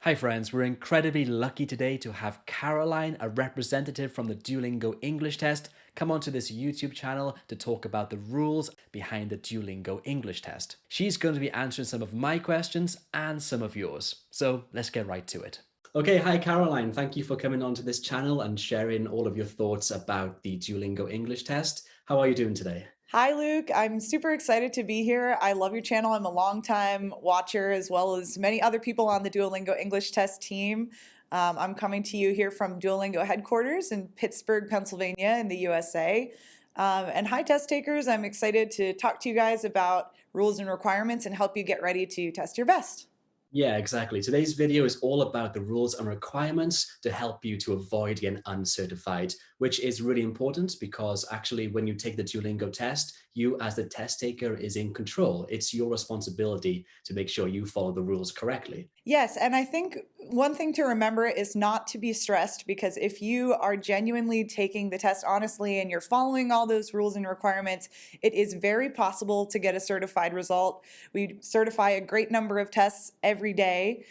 Hi friends, we're incredibly lucky today to have Caroline, a representative from the Duolingo English test, come onto this YouTube channel to talk about the rules behind the Duolingo English test. She's going to be answering some of my questions and some of yours. So let's get right to it. Okay, hi Caroline. Thank you for coming onto this channel and sharing all of your thoughts about the Duolingo English test. How are you doing today? Hi, Luke. I'm super excited to be here. I love your channel. I'm a longtime watcher, as well as many other people on the Duolingo English test team. I'm coming to you here from Duolingo headquarters in Pittsburgh, Pennsylvania, in the USA. And hi, test takers. I'm excited to talk to you guys about rules and requirements and help you get ready to test your best. Yeah, exactly. Today's video is all about the rules and requirements to help you to avoid getting uncertified, which is really important because actually when you take the Duolingo test, you as the test taker is in control. It's your responsibility to make sure you follow the rules correctly. Yes, and I think one thing to remember is not to be stressed because if you are genuinely taking the test honestly and you're following all those rules and requirements, it is very possible to get a certified result. We certify a great number of tests every day.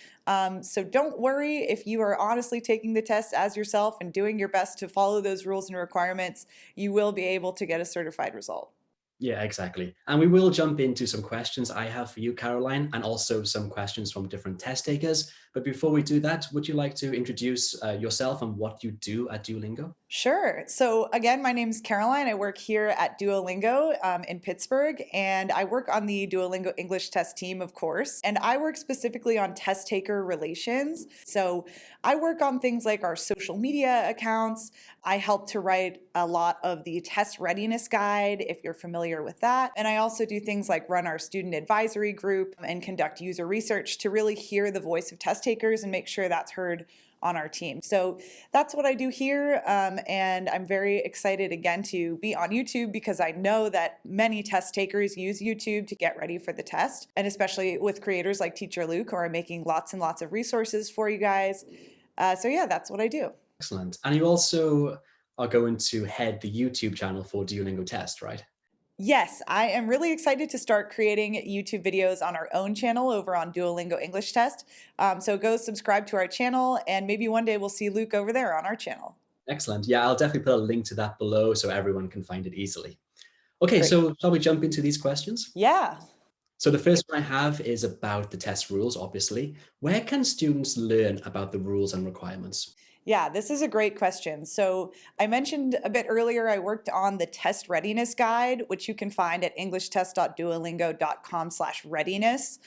So don't worry if you are honestly taking the test as yourself and doing your best to follow those rules and requirements, you will be able to get a certified result. Yeah, exactly. And we will jump into some questions I have for you, Caroline, and also some questions from different test takers. But before we do that, would you like to introduce yourself and what you do at Duolingo? Sure. So again, my name is Caroline. I work here at Duolingo in Pittsburgh, and I work on the Duolingo English test team, of course. And I work specifically on test taker relations. So I work on things like our social media accounts. I help to write a lot of the test readiness guide, if you're familiar with that. And I also do things like run our student advisory group and conduct user research to really hear the voice of test takers and make sure that's heard on our team. So that's what I do here. And I'm very excited again to be on YouTube because I know that many test takers use YouTube to get ready for the test. And especially with creators like Teacher Luke who are making lots and lots of resources for you guys. So yeah, that's what I do. Excellent. And you also are going to head the YouTube channel for Duolingo Test, right? Yes, I am really excited to start creating YouTube videos on our own channel over on Duolingo English Test. So go subscribe to our channel, and maybe one day we'll see Luke over there on our channel. Excellent. Yeah, I'll definitely put a link to that below so everyone can find it easily. Okay, Great. so shall we jump into these questions? Yeah. So the first one I have is about the test rules, obviously. Where can students learn about the rules and requirements? Yeah, this is a great question. So, I mentioned a bit earlier, I worked on the test readiness guide, which you can find at englishtest.duolingo.com/readiness.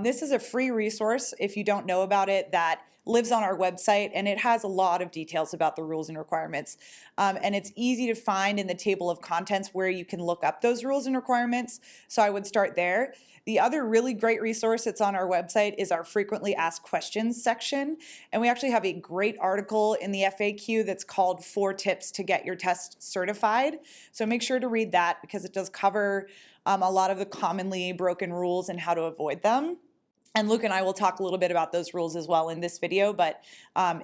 This is a free resource if you don't know about it that lives on our website, and it has a lot of details about the rules and requirements. And it's easy to find in the table of contents where you can look up those rules and requirements. So I would start there. The other really great resource that's on our website is our frequently asked questions section. And we actually have a great article in the FAQ that's called 4 Tips to Get Your Test Certified. So make sure to read that because it does cover a lot of the commonly broken rules and how to avoid them. And Luke and I will talk a little bit about those rules as well in this video, but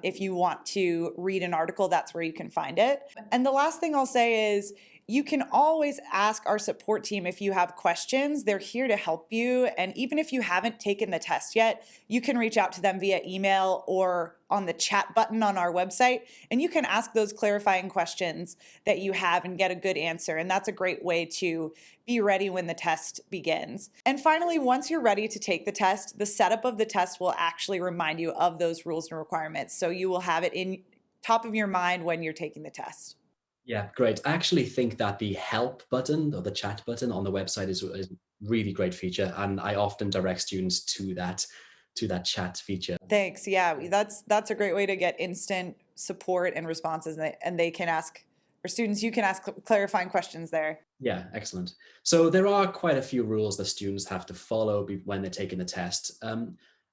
if you want to read an article, that's where you can find it. And the last thing I'll say is you can always ask our support team if you have questions. They're here to help you. And even if you haven't taken the test yet, you can reach out to them via email or on the chat button on our website, and you can ask those clarifying questions that you have and get a good answer. And that's a great way to be ready when the test begins. And finally, once you're ready to take the test, the setup of the test will actually remind you of those rules and requirements. So you will have it in top of your mind when you're taking the test. Yeah, great. I actually think that the help button or the chat button on the website is a really great feature, and I often direct students to that chat feature. Thanks. Yeah, that's a great way to get instant support and responses, and they can ask, or students, you can ask clarifying questions there. Yeah, excellent. So there are quite a few rules that students have to follow when they're taking the test.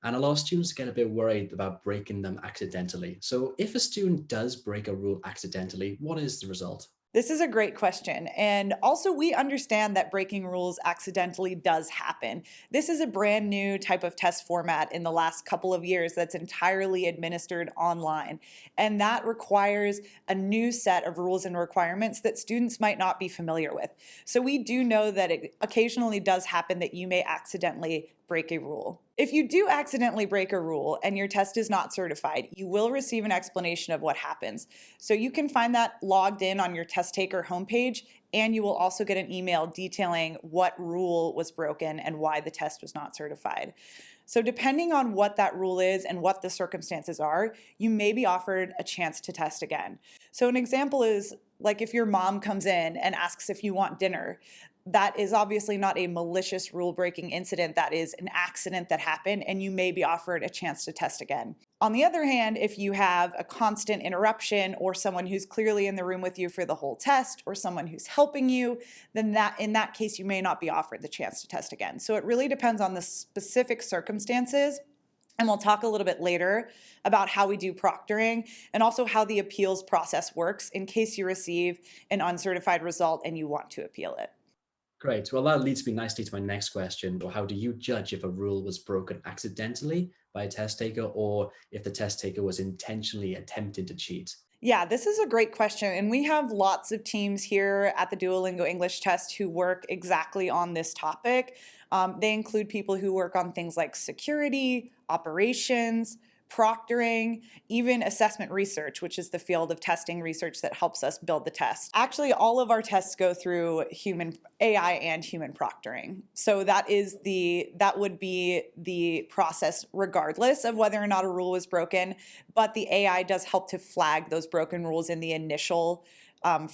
And a lot of students get a bit worried about breaking them accidentally. So if a student does break a rule accidentally, what is the result? This is a great question. And also, we understand that breaking rules accidentally does happen. This is a brand new type of test format in the last couple of years that's entirely administered online. And that requires a new set of rules and requirements that students might not be familiar with. So, we do know that it occasionally does happen that you may accidentally break a rule. If you do accidentally break a rule and your test is not certified, you will receive an explanation of what happens. So you can find that logged in on your test taker homepage, and you will also get an email detailing what rule was broken and why the test was not certified. So depending on what that rule is and what the circumstances are, you may be offered a chance to test again. So an example is like if your mom comes in and asks if you want dinner, that is obviously not a malicious rule breaking incident. That is an accident that happened, and you may be offered a chance to test again. On the other hand, if you have a constant interruption or someone who's clearly in the room with you for the whole test or someone who's helping you, then in that case, you may not be offered the chance to test again. So it really depends on the specific circumstances. And we'll talk a little bit later about how we do proctoring and also how the appeals process works in case you receive an uncertified result and you want to appeal it. Great. Well, that leads me nicely to my next question. Or how do you judge if a rule was broken accidentally by a test taker or if the test taker was intentionally attempting to cheat? Yeah, this is a great question. And we have lots of teams here at the Duolingo English Test who work exactly on this topic. They include people who work on things like security, operations, proctoring, even assessment research, which is the field of testing research that helps us build the test. Actually, all of our tests go through human AI and human proctoring. So that would be the process regardless of whether or not a rule was broken, but the AI does help to flag those broken rules in the initial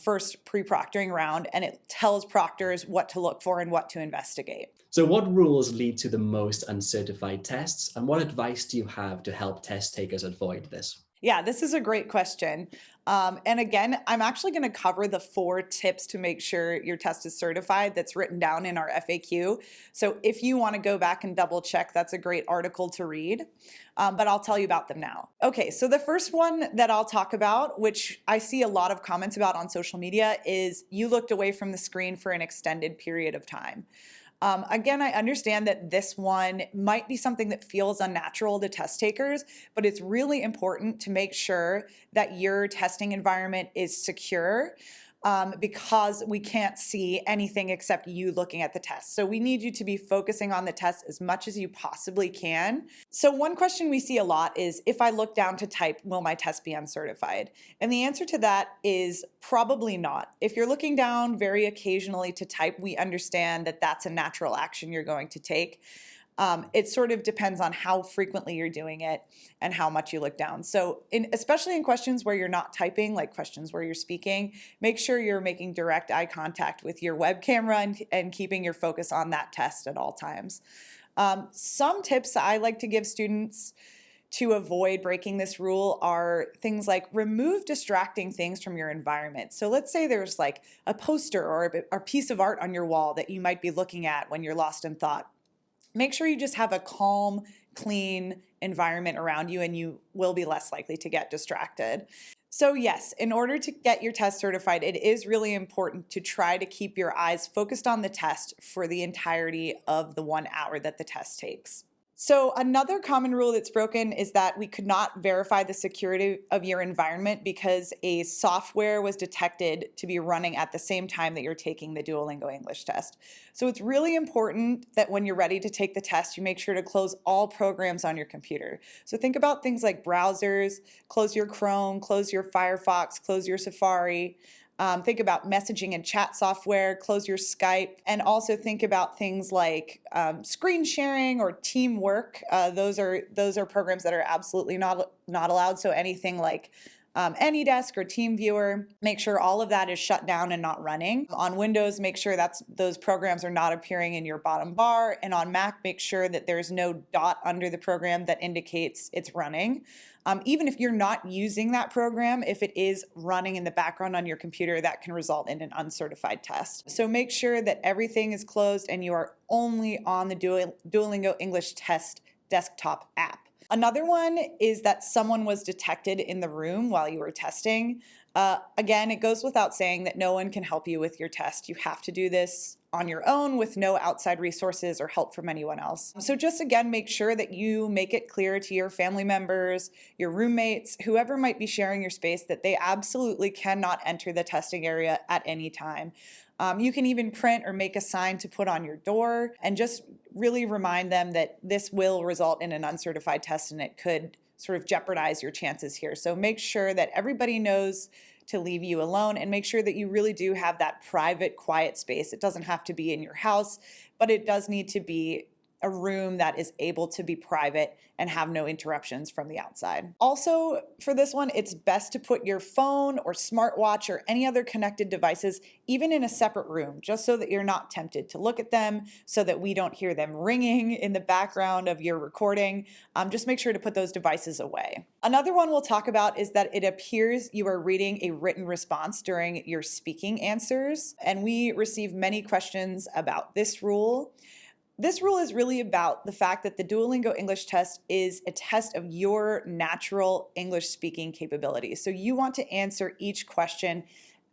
first pre-proctoring round, and it tells proctors what to look for and what to investigate. So, what rules lead to the most uncertified tests, and what advice do you have to help test takers avoid this? Yeah, this is a great question. And again, I'm actually going to cover the 4 tips to make sure your test is certified that's written down in our FAQ. So if you want to go back and double check, that's a great article to read. But I'll tell you about them now. Okay, so the first one that I'll talk about, which I see a lot of comments about on social media, is you looked away from the screen for an extended period of time. Again, I understand that this one might be something that feels unnatural to test takers, but it's really important to make sure that your testing environment is secure because we can't see anything except you looking at the test. So we need you to be focusing on the test as much as you possibly can. So one question we see a lot is, if I look down to type, will my test be uncertified? And the answer to that is probably not. If you're looking down very occasionally to type, we understand that that's a natural action you're going to take. It sort of depends on how frequently you're doing it and how much you look down. So especially in questions where you're not typing, like questions where you're speaking, make sure you're making direct eye contact with your web camera and keeping your focus on that test at all times. Some tips I like to give students to avoid breaking this rule are things like remove distracting things from your environment. So let's say there's like a poster or a piece of art on your wall that you might be looking at when you're lost in thought. Make sure you just have a calm, clean environment around you, and you will be less likely to get distracted. So yes, in order to get your test certified, it is really important to try to keep your eyes focused on the test for the entirety of the 1 hour that the test takes. So another common rule that's broken is that we could not verify the security of your environment because a software was detected to be running at the same time that you're taking the Duolingo English test. So it's really important that when you're ready to take the test, you make sure to close all programs on your computer. So think about things like browsers, close your Chrome, close your Firefox, close your Safari. Think about messaging and chat software, close your Skype, and also think about things like screen sharing or teamwork. Those are programs that are absolutely not allowed. So anything like AnyDesk or TeamViewer, make sure all of that is shut down and not running. On Windows, make sure those programs are not appearing in your bottom bar. And on Mac, make sure that there's no dot under the program that indicates it's running. Even if you're not using that program, if it is running in the background on your computer, that can result in an uncertified test. So make sure that everything is closed and you are only on the Duolingo English Test desktop app. Another one is that someone was detected in the room while you were testing. Again, it goes without saying that no one can help you with your test. You have to do this on your own with no outside resources or help from anyone else. So just again, make sure that you make it clear to your family members, your roommates, whoever might be sharing your space, that they absolutely cannot enter the testing area at any time. You can even print or make a sign to put on your door and just really remind them that this will result in an uncertified test and it could sort of jeopardize your chances here. So make sure that everybody knows to leave you alone, and make sure that you really do have that private, quiet space. It doesn't have to be in your house, but it does need to be a room that is able to be private and have no interruptions from the outside. Also, for this one, it's best to put your phone or smartwatch or any other connected devices even in a separate room, just so that you're not tempted to look at them, so that we don't hear them ringing in the background of your recording. Just make sure to put those devices away. Another one we'll talk about is that it appears you are reading a written response during your speaking answers, and we receive many questions about this rule. This rule is really about the fact that the Duolingo English test is a test of your natural English speaking capabilities. So you want to answer each question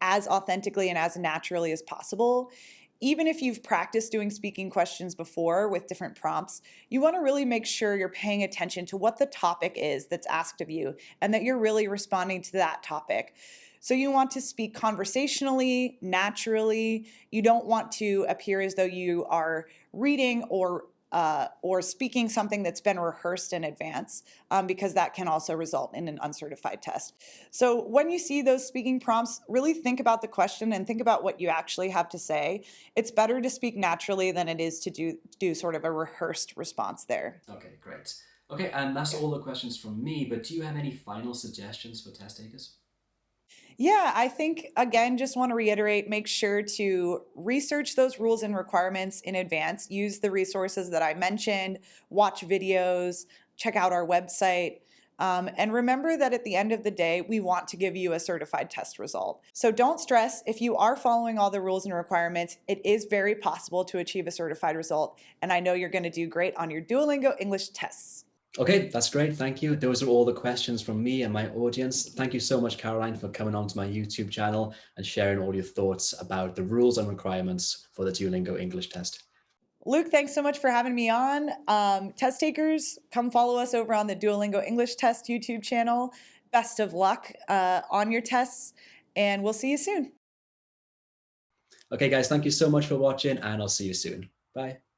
as authentically and as naturally as possible. Even if you've practiced doing speaking questions before with different prompts, you want to really make sure you're paying attention to what the topic is that's asked of you and that you're really responding to that topic. So you want to speak conversationally, naturally. You don't want to appear as though you are reading or speaking something that's been rehearsed in advance, because that can also result in an uncertified test. So when you see those speaking prompts, really think about the question and think about what you actually have to say. It's better to speak naturally than it is to do sort of a rehearsed response there. Okay, great. Okay, and that's all the questions from me, but do you have any final suggestions for test takers? Yeah, I think, again, just want to reiterate, make sure to research those rules and requirements in advance. Use the resources that I mentioned, watch videos, check out our website. And remember that at the end of the day, we want to give you a certified test result. So don't stress. If you are following all the rules and requirements, it is very possible to achieve a certified result. And I know you're going to do great on your Duolingo English tests. Okay, that's great. Thank you. Those are all the questions from me and my audience. Thank you so much, Caroline, for coming onto my YouTube channel and sharing all your thoughts about the rules and requirements for the Duolingo English test. Luke, thanks so much for having me on. Test takers, come follow us over on the Duolingo English Test YouTube channel. Best of luck on your tests, and we'll see you soon. Okay, guys, thank you so much for watching, and I'll see you soon. Bye.